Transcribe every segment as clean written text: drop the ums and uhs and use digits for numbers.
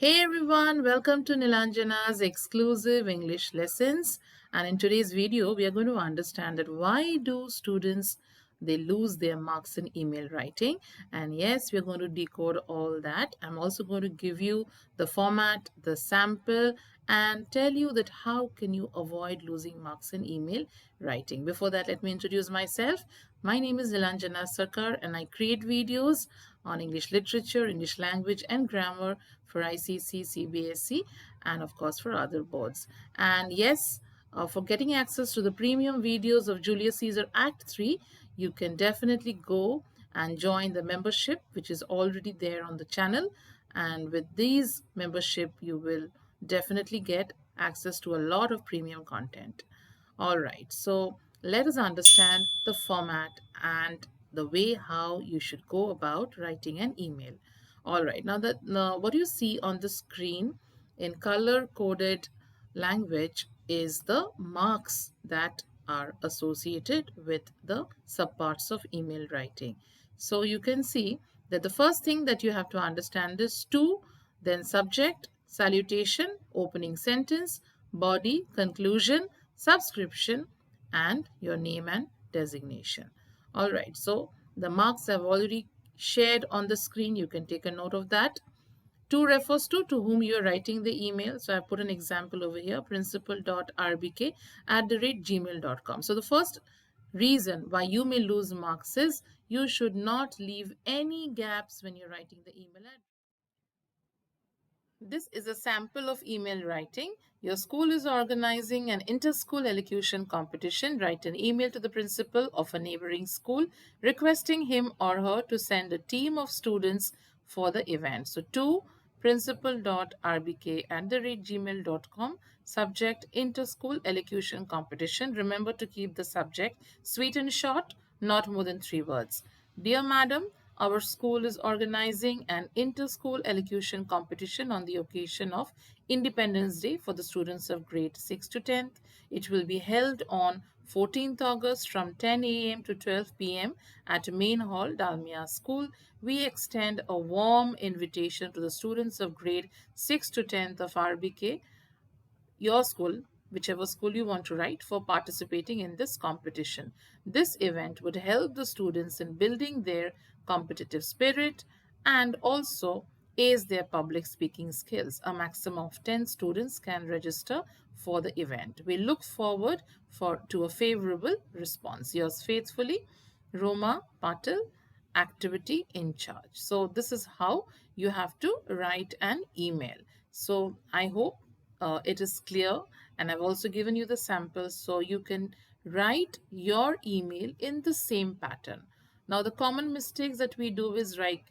Hey everyone, welcome to Nilanjana's exclusive English lessons. And in today's video, we are going to understand that why do students they lose their marks in email writing. And yes, we're going to decode all that. I'm also going to give you the format, the sample, and tell you that how can you avoid losing marks in email writing. Before that, let me introduce myself. My name is Nilanjana Sarkar and I create videos on English literature, English language and grammar for ICSE, CBSE, and of course for other boards. And yes, for getting access to the premium videos of Julius Caesar Act 3, you can definitely go and join the membership, which is already there on the channel. And with these membership, you will definitely get access to a lot of premium content. All right, so let us understand the format and the way how you should go about writing an email. All right, now what you see on the screen in color coded language is the marks that are associated with the subparts of email writing. So you can see that the first thing that you have to understand is to, then subject, salutation, opening sentence, body, conclusion, subscription, and your name and designation. All right, so the marks I've already shared on the screen. You can take a note of that. To refers to whom you are writing the email. So I put an example over here, principal.rbk@gmail.com. So the first reason why you may lose marks is you should not leave any gaps when you're writing the email. This is a sample of email writing. Your school is organizing an inter-school elocution competition. Write an email to the principal of a neighboring school requesting him or her to send a team of students for the event. So to principal.rbk@gmail.com. Subject inter-school elocution competition. Remember to keep the subject sweet and short, not more than 3 words. Dear Madam, our school is organizing an inter-school elocution competition on the occasion of Independence Day for the students of grade 6 to 10th. It will be held on 14th August from 10 a.m. to 12 p.m. at Main Hall, Dalmia School. We extend a warm invitation to the students of grade 6 to 10th of RBK, your school, whichever school you want to write, for participating in this competition. This event would help the students in building their competitive spirit and also ace their public speaking skills. A maximum of 10 students can register for the event. We look forward to a favorable response. Yours faithfully, Roma Patil, activity in charge. So this is how you have to write an email. So I hope it is clear, and I've also given you the samples so you can write your email in the same pattern. Now the common mistakes that we do is we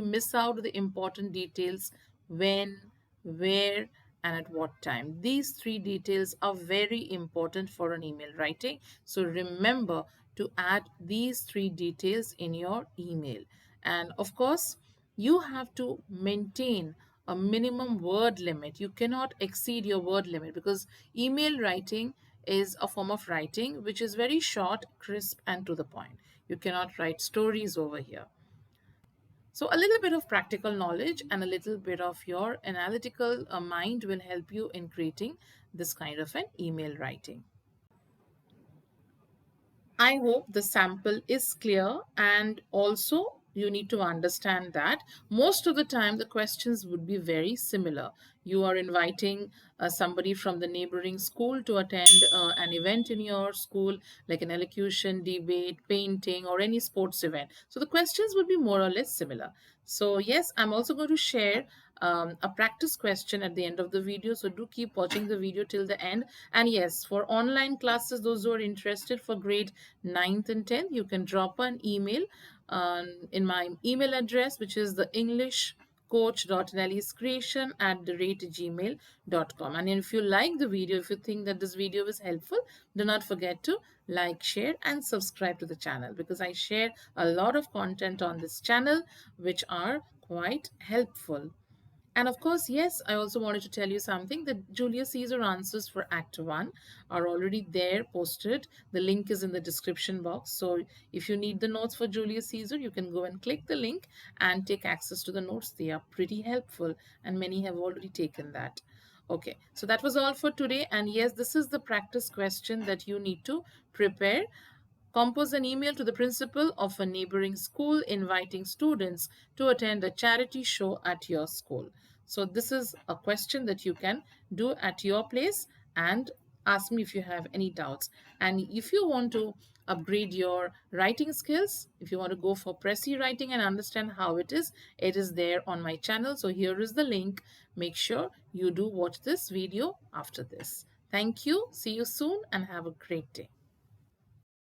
miss out the important details: when, where, and at what time. These three details are very important for an email writing. So remember to add these three details in your email. And of course, you have to maintain a minimum word limit. You cannot exceed your word limit because email writing is a form of writing which is very short, crisp, and to the point. You cannot write stories over here. So a little bit of practical knowledge and a little bit of your analytical mind will help you in creating this kind of an email writing. I hope the sample is clear, and also you need to understand that most of the time the questions would be very similar. You are inviting somebody from the neighboring school to attend an event in your school, like an elocution, debate, painting, or any sports event. So the questions would be more or less similar. So yes, I'm also going to share a practice question at the end of the video. So do keep watching the video till the end. And yes, for online classes, those who are interested for grade 9th and 10th, you can drop an email in my email address, which is the English coach.nellyscreation@gmail.com. And if you like the video, if you think that this video is helpful, do not forget to like, share, and subscribe to the channel, because I share a lot of content on this channel which are quite helpful. And of course, yes, I also wanted to tell you something that Julius Caesar answers for Act 1 are already there posted. The link is in the description box. So if you need the notes for Julius Caesar, you can go and click the link and take access to the notes. They are pretty helpful, and many have already taken that. Okay, so that was all for today. And yes, this is the practice question that you need to prepare. Compose an email to the principal of a neighboring school inviting students to attend a charity show at your school. So, this is a question that you can do at your place and ask me if you have any doubts. And if you want to upgrade your writing skills, if you want to go for Pressy writing and understand how it is there on my channel. So, here is the link. Make sure you do watch this video after this. Thank you. See you soon and have a great day.